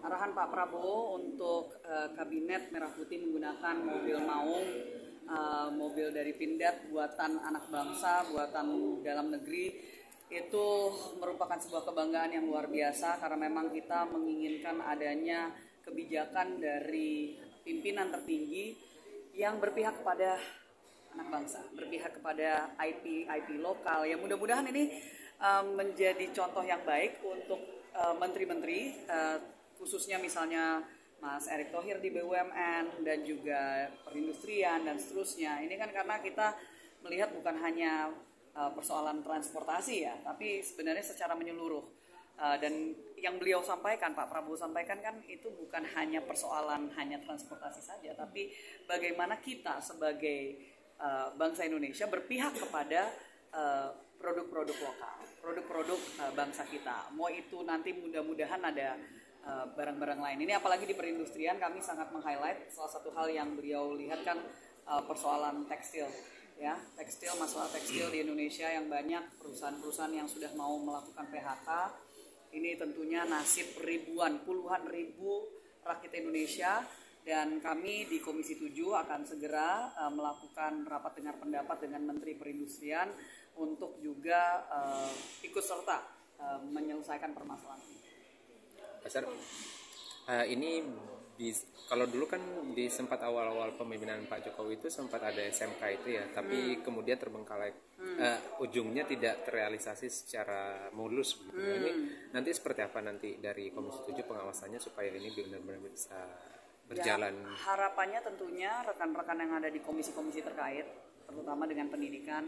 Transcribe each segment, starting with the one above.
arahan Pak Prabowo untuk Kabinet Merah Putih menggunakan mobil Maung, mobil dari Pindad buatan anak bangsa, buatan dalam negeri, itu merupakan sebuah kebanggaan yang luar biasa karena memang kita menginginkan adanya kebijakan dari pimpinan tertinggi yang berpihak kepada anak bangsa, berpihak kepada IP lokal. Ya mudah-mudahan ini menjadi contoh yang baik untuk menteri-menteri, khususnya misalnya Mas Erick Thohir di BUMN dan juga perindustrian dan seterusnya. Ini kan karena kita melihat bukan hanya persoalan transportasi ya, tapi sebenarnya secara menyeluruh. Dan yang beliau sampaikan, Pak Prabowo sampaikan kan itu bukan hanya persoalan hanya transportasi saja, tapi bagaimana kita sebagai bangsa Indonesia berpihak kepada produk-produk lokal, produk-produk bangsa kita. Mau itu nanti mudah-mudahan ada barang-barang lain. Ini apalagi di perindustrian kami sangat meng-highlight salah satu hal yang beliau lihat kan persoalan tekstil. Ya, masalah tekstil di Indonesia yang banyak perusahaan-perusahaan yang sudah mau melakukan PHK. Ini tentunya nasib puluhan ribu rakyat Indonesia, dan kami di Komisi 7 akan segera melakukan rapat dengar pendapat dengan Menteri Perindustrian untuk juga ikut serta menyelesaikan permasalahan ini. Pasar, ini kalau dulu kan di sempat awal-awal pemimpinan Pak Jokowi itu sempat ada SMK itu ya, tapi kemudian terbengkalai, ujungnya tidak terrealisasi secara mulus begitu. Ini nanti seperti apa nanti dari Komisi 7 pengawasannya supaya ini benar-benar bisa berjalan? Ya, harapannya tentunya rekan-rekan yang ada di komisi-komisi terkait, terutama dengan pendidikan,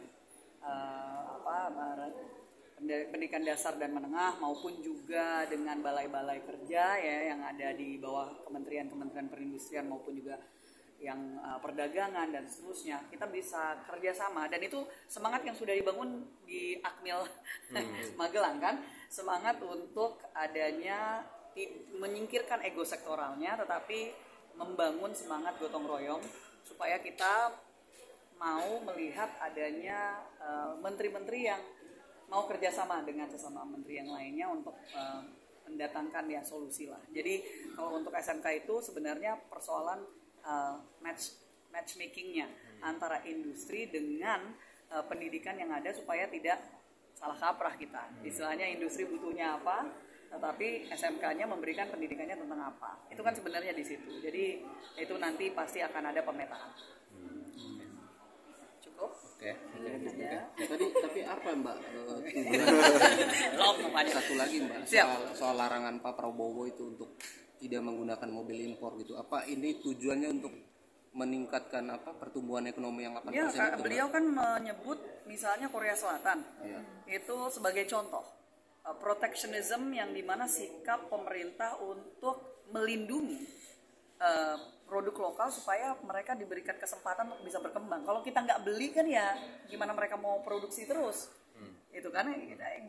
pendidikan dasar dan menengah maupun juga dengan balai-balai kerja ya yang ada di bawah kementerian perindustrian maupun juga yang perdagangan dan seterusnya, kita bisa kerjasama. Dan itu semangat yang sudah dibangun di Akmil Magelang kan, semangat untuk adanya menyingkirkan ego sektoralnya tetapi membangun semangat gotong royong supaya kita mau melihat adanya menteri-menteri yang mau kerjasama dengan sesama menteri yang lainnya untuk mendatangkan ya solusi lah. Jadi kalau untuk SMK itu sebenarnya persoalan matchmakingnya antara industri dengan pendidikan yang ada supaya tidak salah kaprah kita. Istilahnya industri butuhnya apa, tetapi SMK-nya memberikan pendidikannya tentang apa. Itu kan sebenarnya di situ. Jadi itu nanti pasti akan ada pemetaan. Oke. Tapi apa Mbak? Satu lagi Mbak, soal larangan Pak Prabowo itu untuk tidak menggunakan mobil impor gitu. Apa ini tujuannya untuk meningkatkan pertumbuhan ekonomi yang 8% itu? Beliau kan menyebut misalnya Korea Selatan itu sebagai contoh protectionism yang dimana sikap pemerintah untuk melindungi produk lokal supaya mereka diberikan kesempatan untuk bisa berkembang. Kalau kita nggak beli kan ya gimana mereka mau produksi terus? Itu kan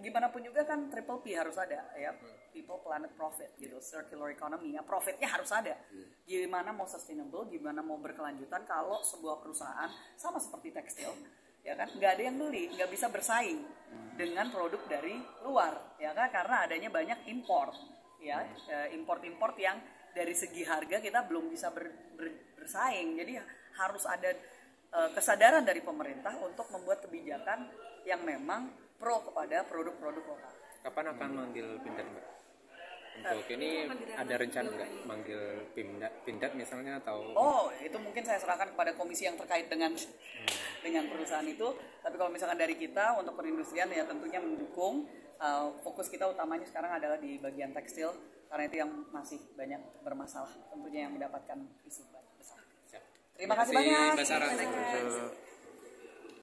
gimana pun juga kan triple P harus ada ya, people, planet, profit gitu, circular economy ya, profitnya harus ada. Gimana mau sustainable, gimana mau berkelanjutan kalau sebuah perusahaan sama seperti tekstil ya kan nggak ada yang beli, nggak bisa bersaing dengan produk dari luar ya kan, karena adanya banyak import ya, import yang dari segi harga kita belum bisa bersaing. Jadi harus ada kesadaran dari pemerintah untuk membuat kebijakan yang memang pro kepada produk-produk lokal. Kapan akan manggil Pindad Mbak? Untuk ini ada rencana nggak manggil Pindad misalnya atau? Oh, itu mungkin saya serahkan kepada komisi yang terkait dengan perusahaan itu. Tapi kalau misalkan dari kita untuk perindustrian ya tentunya mendukung. Fokus kita utamanya sekarang adalah di bagian tekstil karena itu yang masih banyak bermasalah, tentunya yang mendapatkan isu besar. Terima kasih banyak. Mbak Sarah.